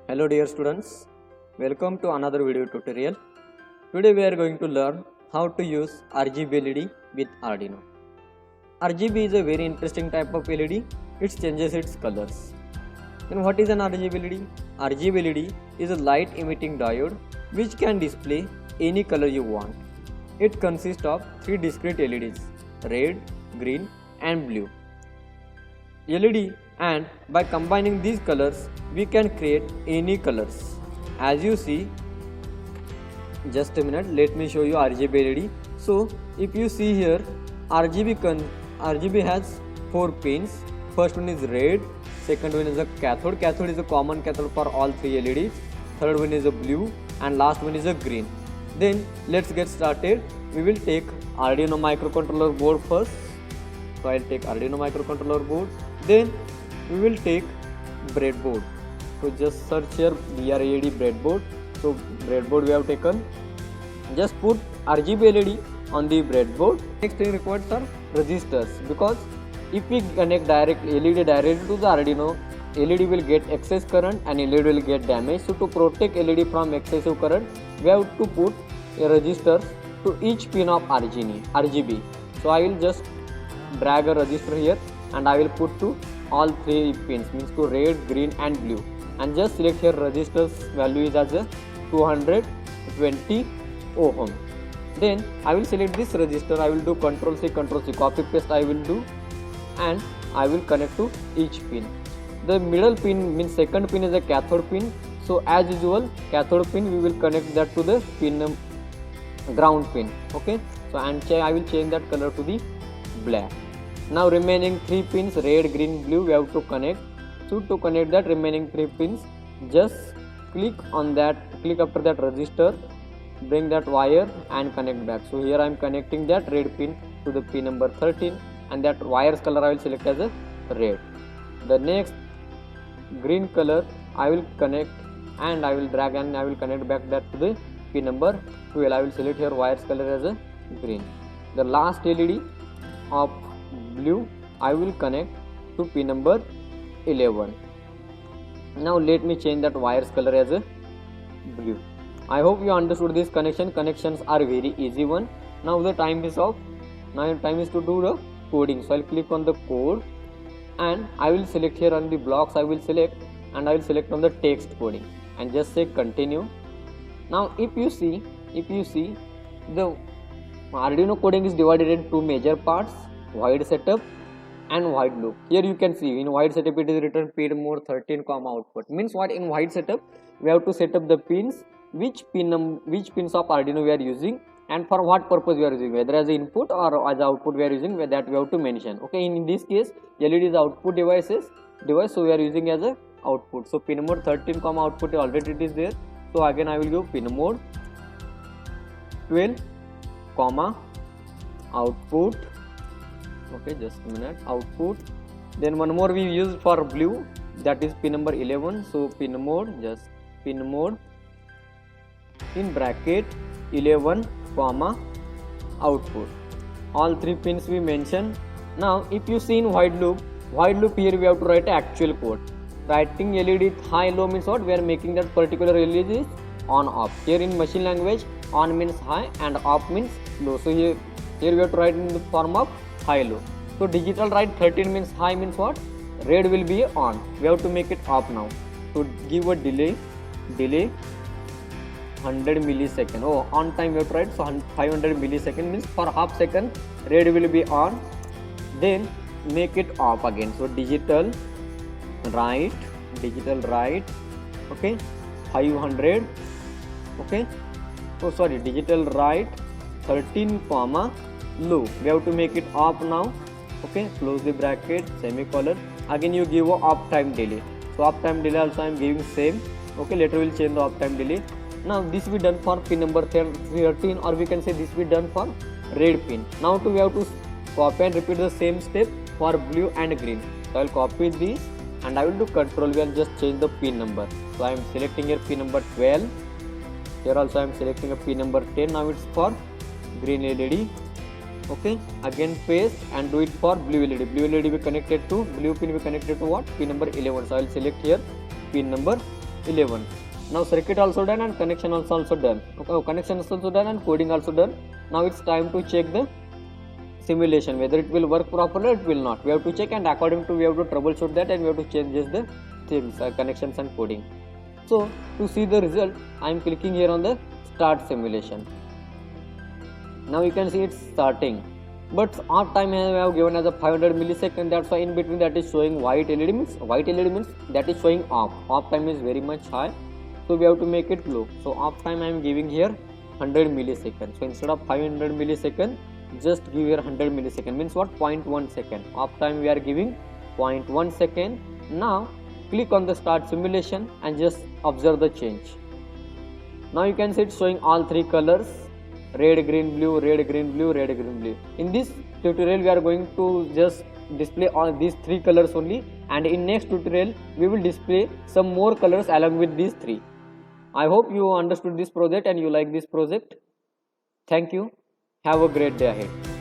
Hello dear students, welcome to another video tutorial. Today we are going to learn how to use RGB LED with Arduino. RGB is a very interesting type of LED. It changes its colors. And what is an RGB LED? RGB LED is a light emitting diode which can display any color you want. It consists of three discrete LEDs, red, green and blue. LED, and by combining these colors we can create any colors. As you see, just a minute, let me show you RGB LED. So if you see here, RGB has 4 pins. First one is red, second one is a cathode. Cathode is a common cathode for all three LEDs. Third one is a blue and last one is a green. Then let's get started. We will take Arduino microcontroller board first. So I'll take Arduino microcontroller board. Then we will take breadboard. So just search here BRAD breadboard. So breadboard we have taken. Just put RGB LED on the breadboard. Next thing required are resistors, because if we connect LED directly to the Arduino, LED will get excess current and LED will get damaged. So to protect LED from excessive current, we have to put a resistor to each pin of RGB. So I will just drag a resistor here and I will put to all three pins, means to red, green and blue, and just select here resistor's value is as a 220 ohm. Then I will select this resistor, I will do Ctrl C, copy paste I will do, and I will connect to each pin. The middle pin, means second pin, is a cathode pin. So as usual, cathode pin we will connect that to the pin ground pin. Okay, so and I will change that color to the black. Now remaining three pins, red, green, blue, we have to connect. So to connect that remaining three pins, just click on that, click after that resistor, bring that wire and connect back. So here I am connecting that red pin to the pin number 13, and that wire's color I will select as a red. The next green color I will connect and I will drag and I will connect back that to the pin number 12. I will select here wire's color as a green. The last LED of blue I will connect to pin number 11. Now let me change that wire's color as a blue. I hope you understood this connection. Connections are very easy one. Now the time is off. Now time is to do the coding. So I'll click on the code and I will select here on the blocks, I will select and I will select on the text coding and just say continue. Now if you see the Arduino coding is divided into two major parts, void setup and void loop. Here you can see in void setup it is written pin mode 13, output. Means what? In void setup we have to set up the pins, which pins of Arduino we are using and for what purpose we are using, whether as input or as output we are using, that we have to mention. Okay, in this case LED is output device, so we are using as a output. So pin mode 13, output already it is there. So again I will give pin mode 12, output. Okay, just a minute, output. Then one more we use for blue, that is pin number 11. So pin mode, just pin mode in bracket 11, output. All three pins we mention. Now if you see in void loop here we have to write actual code. Writing LED high low means what? We are making that particular LED is on off. Here in machine language, on means high and off means low. So here we have to write in the form of high low. So digital write 13 means high means what? Red will be on. We have to make it off now. So give a delay 100 millisecond. Oh, on time we have to write, so 500 millisecond means for half second red will be on, then make it off again. So digital write, okay, 500, okay. So sorry, digital write 13, low. We have to make it off now. Okay, close the bracket, semicolon. Again you give a off time delay. So off time delay also I am giving same. Okay, later we will change the off time delay. Now this we done for pin number 13, or we can say this we done for red pin. Now we have to copy and repeat the same step for blue and green. So I will copy this and I will do Control V and just change the pin number. So I am selecting here pin number 12. Here also I am selecting a pin number 10. Now it's for green LED. Okay, again paste and do it for blue LED. Blue LED be connected to, blue pin be connected to what? Pin number 11. So I will select here pin number 11. Now circuit also done and connection also done. Okay, connection is also done and coding also done. Now it's time to check the simulation whether it will work properly or it will not. We have to check, and according to we have to troubleshoot that, and we have to change the things, connections and coding. So to see the result, I am clicking here on the start simulation. Now you can see it's starting, but off time I have given as a 500 millisecond. That's why in between that is showing white LED, means that is showing off time is very much high, so we have to make it low. So off time I am giving here 100 milliseconds. So instead of 500 milliseconds, just give here 100 milliseconds, means what, 0.1 second. Off time we are giving 0.1 second. Now click on the start simulation and just observe the change. Now you can see it's showing all three colors: red, green, blue, red, green, blue, red, green, blue. In this tutorial we are going to just display all these three colors only, and in next tutorial we will display some more colors along with these three. I hope you understood this project and you like this project. Thank you. Have a great day ahead.